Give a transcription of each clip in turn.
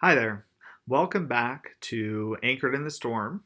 Hi there. Welcome back to Anchored in the Storm,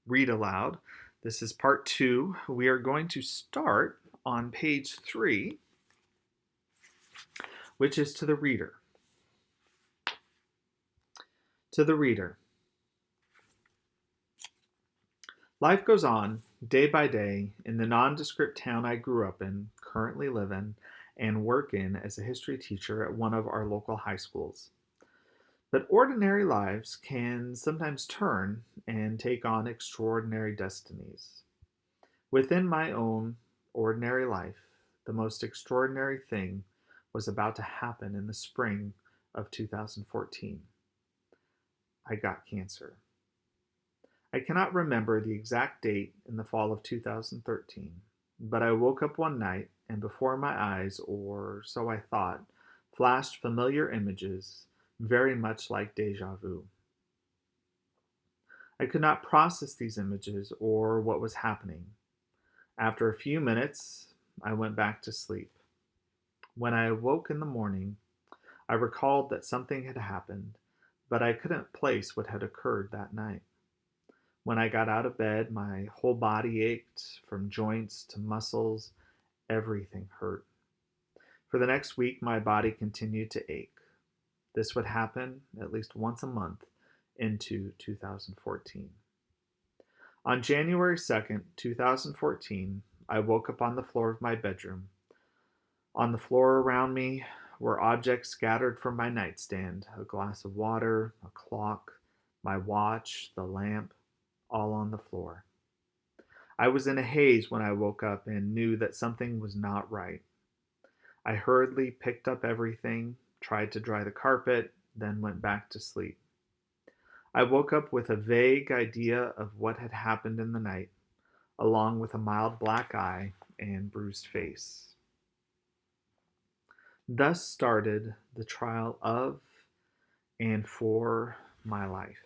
Read Aloud. This is part two. We are going to start on page 3, which is to the reader. To the reader. Life goes on day by day in the nondescript town I grew up in, currently live in, and work in as a history teacher at one of our local high schools. But ordinary lives can sometimes turn and take on extraordinary destinies. Within my own ordinary life, the most extraordinary thing was about to happen in the spring of 2014. I got cancer. I cannot remember the exact date in the fall of 2013, but I woke up one night and before my eyes, or so I thought, flashed familiar images, very much like deja vu. I could not process these images or what was happening. After a few minutes, I went back to sleep. When I awoke in the morning, I recalled that something had happened, but I couldn't place what had occurred that night. When I got out of bed, my whole body ached, from joints to muscles, everything hurt. For the next week, my body continued to ache. This would happen at least once a month into 2014. On January 2nd, 2014, I woke up on the floor of my bedroom. On the floor around me were objects scattered from my nightstand: a glass of water, a clock, my watch, the lamp, all on the floor. I was in a haze when I woke up and knew that something was not right. I hurriedly picked up everything, tried to dry the carpet, then went back to sleep. I woke up with a vague idea of what had happened in the night, along with a mild black eye and bruised face. Thus started the trial of and for my life.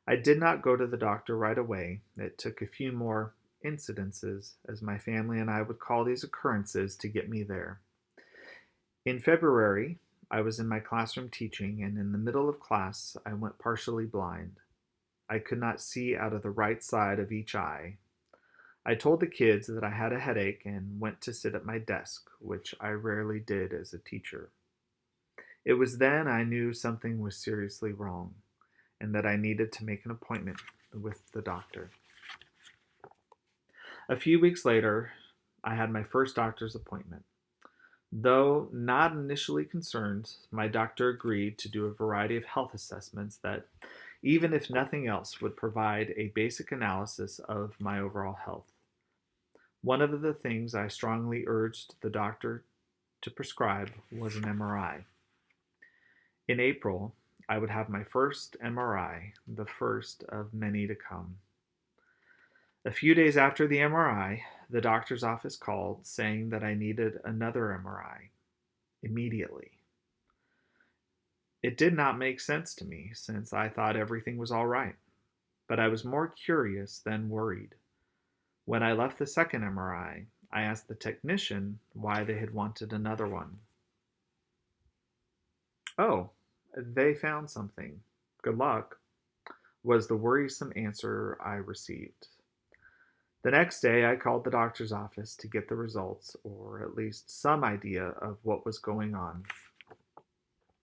I did not go to the doctor right away. It took a few more incidences, as my family and I would call these occurrences, to get me there. In February, I was in my classroom teaching, and in the middle of class, I went partially blind. I could not see out of the right side of each eye. I told the kids that I had a headache and went to sit at my desk, which I rarely did as a teacher. It was then I knew something was seriously wrong and that I needed to make an appointment with the doctor. A few weeks later, I had my first doctor's appointment. Though not initially concerned, my doctor agreed to do a variety of health assessments that, even if nothing else, would provide a basic analysis of my overall health. One of the things I strongly urged the doctor to prescribe was an MRI. In April, I would have my first MRI, the first of many to come. A few days after the MRI, the doctor's office called saying that I needed another MRI immediately. It did not make sense to me since I thought everything was all right, but I was more curious than worried. When I left the second MRI, I asked the technician why they had wanted another one. "Oh, they found something. Good luck," was the worrisome answer I received. The next day, I called the doctor's office to get the results, or at least some idea of what was going on.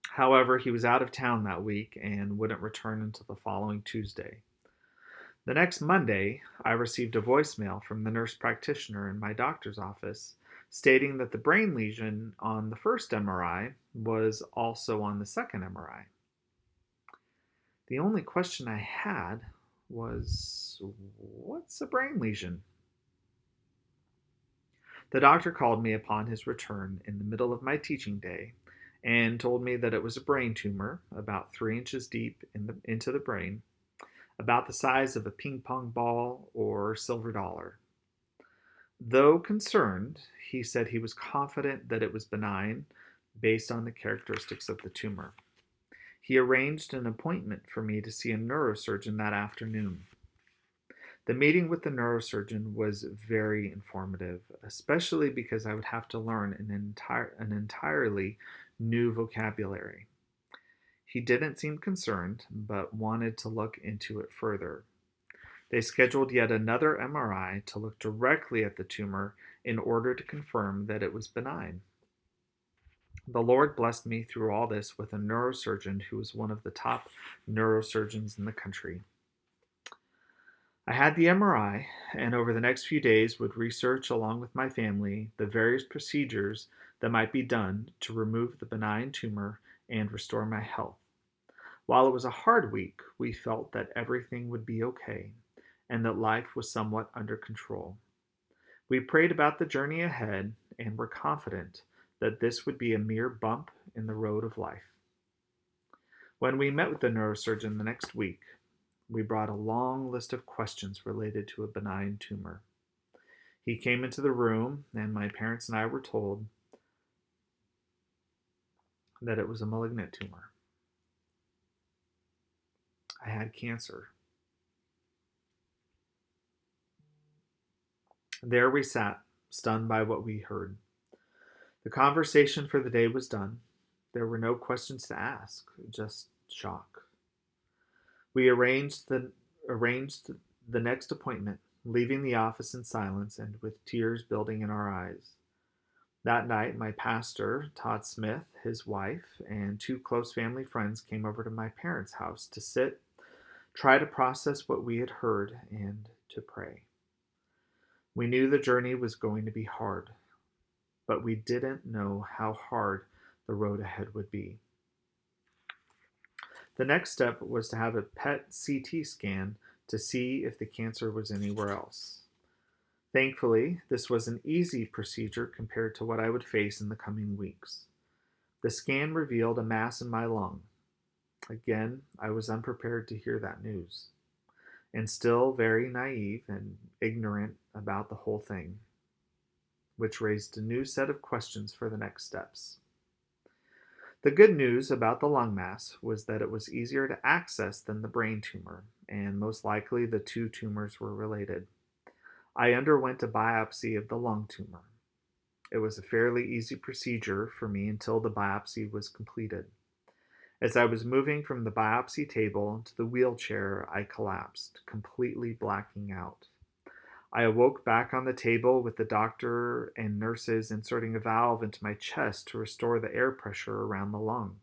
However, he was out of town that week and wouldn't return until the following Tuesday. The next Monday, I received a voicemail from the nurse practitioner in my doctor's office stating that the brain lesion on the first MRI was also on the second MRI. The only question I had was, what's a brain lesion? The doctor called me upon his return in the middle of my teaching day and told me that it was a brain tumor about 3 inches deep into the brain, about the size of a ping pong ball or silver dollar. Though concerned, he said he was confident that it was benign based on the characteristics of the tumor. He arranged an appointment for me to see a neurosurgeon that afternoon. The meeting with the neurosurgeon was very informative, especially because I would have to learn an entirely new vocabulary. He didn't seem concerned, but wanted to look into it further. They scheduled yet another MRI to look directly at the tumor in order to confirm that it was benign. The Lord blessed me through all this with a neurosurgeon who was one of the top neurosurgeons in the country. I had the MRI, and over the next few days would research along with my family the various procedures that might be done to remove the benign tumor and restore my health. While it was a hard week, we felt that everything would be okay and that life was somewhat under control. We prayed about the journey ahead and were confident that this would be a mere bump in the road of life. When we met with the neurosurgeon the next week, we brought a long list of questions related to a benign tumor. He came into the room, and my parents and I were told that it was a malignant tumor. I had cancer. There we sat, stunned by what we heard. The conversation for the day was done. There were no questions to ask, just shock. We arranged the next appointment, leaving the office in silence and with tears building in our eyes. That night, my pastor, Todd Smith, his wife, and two close family friends came over to my parents' house to sit, try to process what we had heard, and to pray. We knew the journey was going to be hard, but we didn't know how hard the road ahead would be. The next step was to have a PET CT scan to see if the cancer was anywhere else. Thankfully, this was an easy procedure compared to what I would face in the coming weeks. The scan revealed a mass in my lung. Again, I was unprepared to hear that news, and still very naive and ignorant about the whole thing, which raised a new set of questions for the next steps. The good news about the lung mass was that it was easier to access than the brain tumor, and most likely the two tumors were related. I underwent a biopsy of the lung tumor. It was a fairly easy procedure for me until the biopsy was completed. As I was moving from the biopsy table to the wheelchair, I collapsed, completely blacking out. I awoke back on the table with the doctor and nurses inserting a valve into my chest to restore the air pressure around the lung.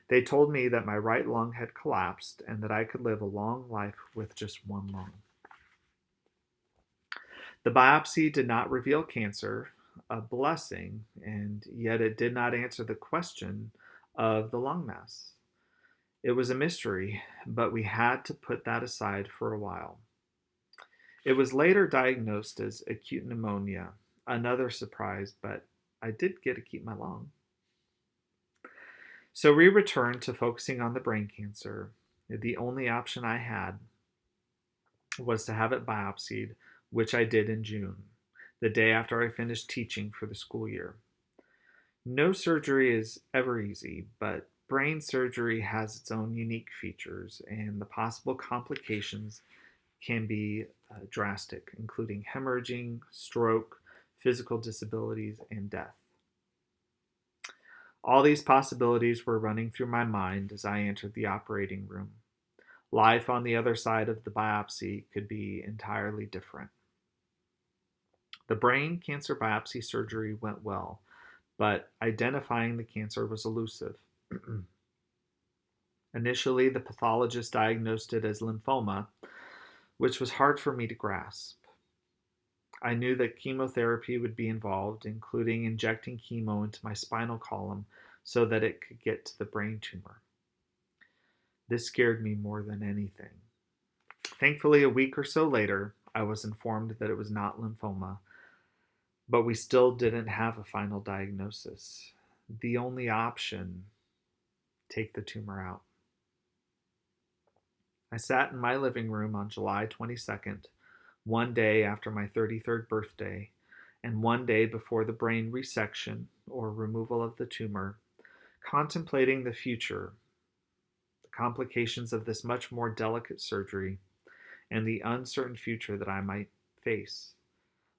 They told me that my right lung had collapsed and that I could live a long life with just one lung. The biopsy did not reveal cancer, a blessing, and yet it did not answer the question of the lung mass. It was a mystery, but we had to put that aside for a while. It was later diagnosed as acute pneumonia, another surprise, but I did get to keep my lung. So we returned to focusing on the brain cancer. The only option I had was to have it biopsied, which I did in June, the day after I finished teaching for the school year. No surgery is ever easy, but brain surgery has its own unique features, and the possible complications can be drastic, including hemorrhaging, stroke, physical disabilities, and death. All these possibilities were running through my mind as I entered the operating room. Life on the other side of the biopsy could be entirely different. The brain cancer biopsy surgery went well, but identifying the cancer was elusive. Initially, the pathologist diagnosed it as lymphoma, which was hard for me to grasp. I knew that chemotherapy would be involved, including injecting chemo into my spinal column so that it could get to the brain tumor. This scared me more than anything. Thankfully, a week or so later, I was informed that it was not lymphoma, but we still didn't have a final diagnosis. The only option, take the tumor out. I sat in my living room on July 22nd, one day after my 33rd birthday, and one day before the brain resection or removal of the tumor, contemplating the future, the complications of this much more delicate surgery, and the uncertain future that I might face.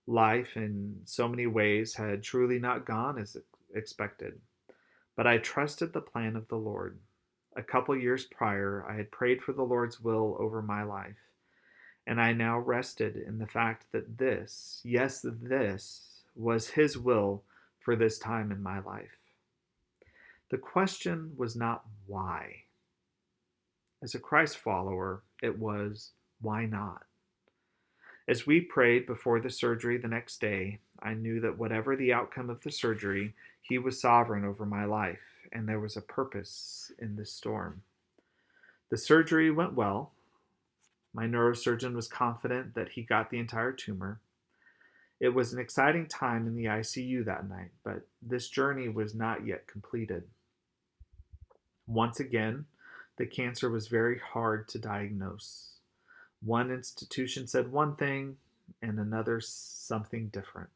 Life, in so many ways, had truly not gone as expected, but I trusted the plan of the Lord. A couple years prior, I had prayed for the Lord's will over my life, and I now rested in the fact that this, yes, this, was His will for this time in my life. The question was not why. As a Christ follower, it was why not? As we prayed before the surgery the next day, I knew that whatever the outcome of the surgery, He was sovereign over my life, and there was a purpose in this storm. The surgery went well. My neurosurgeon was confident that he got the entire tumor. It was an exciting time in the ICU that night, but this journey was not yet completed. Once again, the cancer was very hard to diagnose. One institution said one thing and another something different.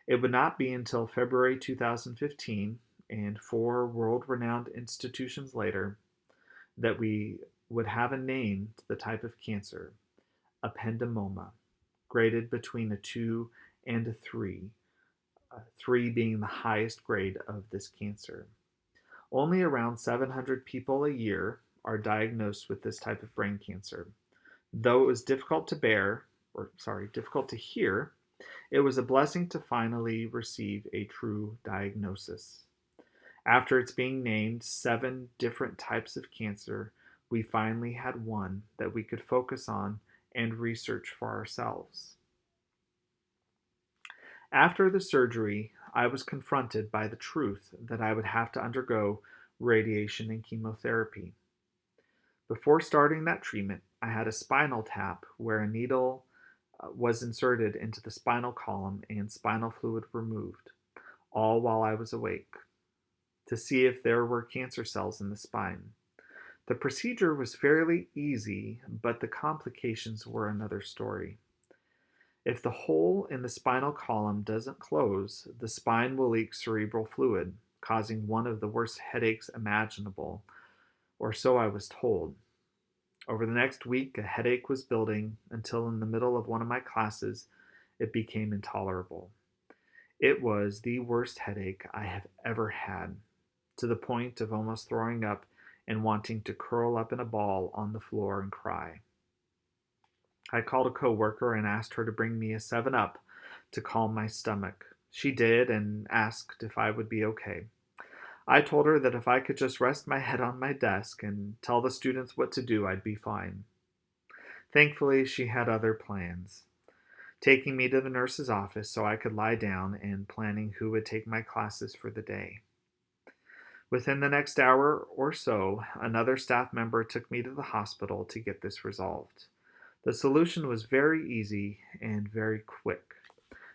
It would not be until February 2015, and 4 world-renowned institutions later, that we would have a name to the type of cancer, ependymoma, graded between a 2 and a 3, 3 being the highest grade of this cancer. Only around 700 people a year are diagnosed with this type of brain cancer. Though it was difficult to hear, it was a blessing to finally receive a true diagnosis. After it's being named 7 different types of cancer, we finally had one that we could focus on and research for ourselves. After the surgery, I was confronted by the truth that I would have to undergo radiation and chemotherapy. Before starting that treatment, I had a spinal tap where a needle was inserted into the spinal column and spinal fluid removed, all while I was awake, to see if there were cancer cells in the spine. The procedure was fairly easy, but the complications were another story. If the hole in the spinal column doesn't close, the spine will leak cerebral fluid, causing one of the worst headaches imaginable, or so I was told. Over the next week, a headache was building until in the middle of one of my classes, it became intolerable. It was the worst headache I have ever had, to the point of almost throwing up and wanting to curl up in a ball on the floor and cry. I called a coworker and asked her to bring me a 7-Up to calm my stomach. She did and asked if I would be okay. I told her that if I could just rest my head on my desk and tell the students what to do, I'd be fine. Thankfully, she had other plans, taking me to the nurse's office so I could lie down and planning who would take my classes for the day. Within the next hour or so, another staff member took me to the hospital to get this resolved. The solution was very easy and very quick.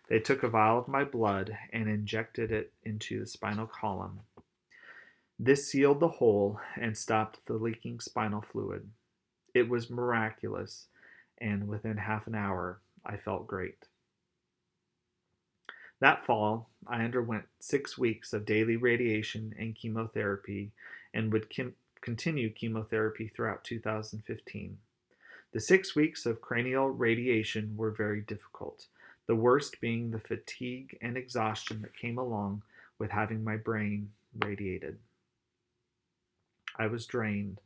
They took a vial of my blood and injected it into the spinal column. This sealed the hole and stopped the leaking spinal fluid. It was miraculous, and within half an hour, I felt great. That fall, I underwent 6 weeks of daily radiation and chemotherapy and would continue chemotherapy throughout 2015. The 6 weeks of cranial radiation were very difficult, the worst being the fatigue and exhaustion that came along with having my brain radiated. I was drained,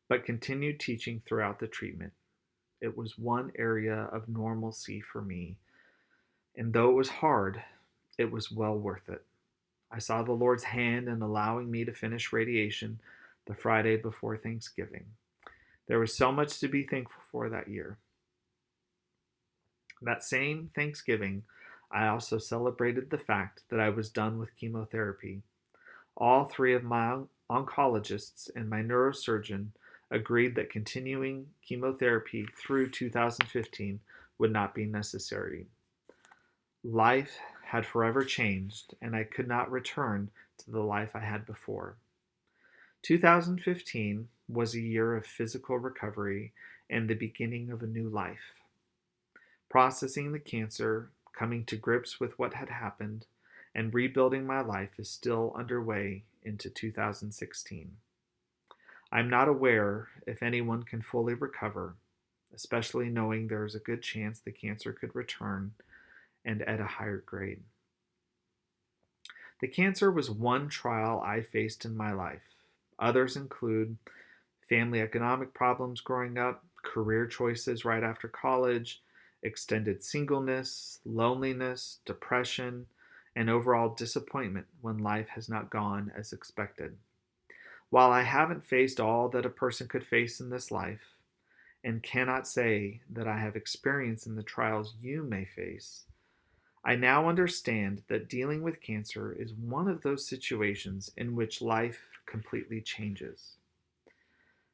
but continued teaching throughout the treatment. It was one area of normalcy for me, and though it was hard, it was well worth it. I saw the Lord's hand in allowing me to finish radiation the Friday before Thanksgiving. There was so much to be thankful for that year. That same Thanksgiving, I also celebrated the fact that I was done with chemotherapy. All 3 of my oncologists and my neurosurgeon agreed that continuing chemotherapy through 2015 would not be necessary. Life had forever changed, and I could not return to the life I had before. 2015 was a year of physical recovery and the beginning of a new life. Processing the cancer, coming to grips with what had happened, and rebuilding my life is still underway into 2016. I'm not aware if anyone can fully recover, especially knowing there is a good chance the cancer could return and at a higher grade. The cancer was one trial I faced in my life, Others include family economic problems growing up, career choices right after college, extended singleness, loneliness, depression, and overall disappointment when life has not gone as expected. While I haven't faced all that a person could face in this life, and cannot say that I have experience in the trials you may face, I now understand that dealing with cancer is one of those situations in which life completely changes.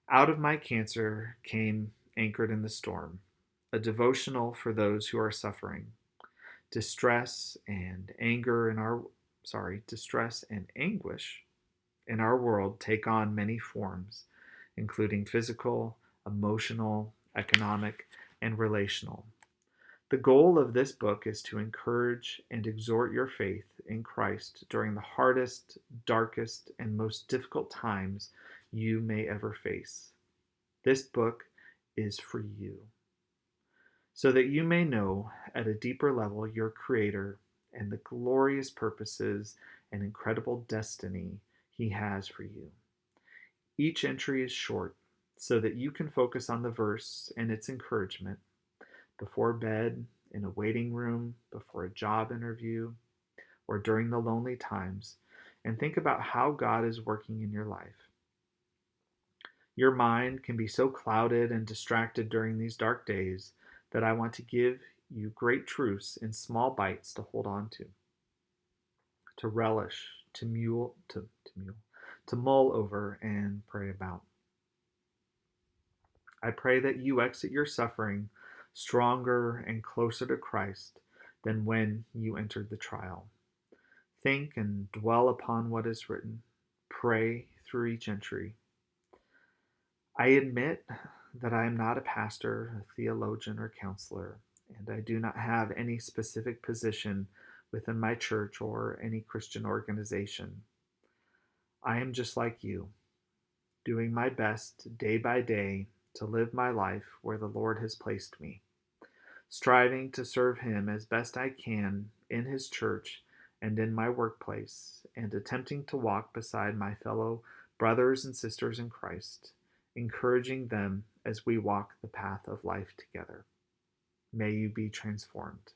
Out of my cancer came Anchored in the Storm, a devotional for those who are suffering. Distress and anger in our Distress and anguish in our world take on many forms, including physical, emotional, economic, and relational. The goal of this book is to encourage and exhort your faith in Christ during the hardest, darkest, and most difficult times you may ever face. This book is for you, so that you may know at a deeper level your Creator and the glorious purposes and incredible destiny He has for you. Each entry is short, so that you can focus on the verse and its encouragement before bed, in a waiting room, before a job interview, or during the lonely times, and think about how God is working in your life. Your mind can be so clouded and distracted during these dark days that I want to give you great truths in small bites to hold on to relish, to mull over and pray about. I pray that you exit your suffering stronger and closer to Christ than when you entered the trial. Think and dwell upon what is written. Pray through each entry. I admit that I am not a pastor, a theologian, or counselor, and I do not have any specific position within my church or any Christian organization. I am just like you, doing my best day by day to live my life where the Lord has placed me, striving to serve Him as best I can in His church and in my workplace, and attempting to walk beside my fellow brothers and sisters in Christ, encouraging them as we walk the path of life together. May you be transformed.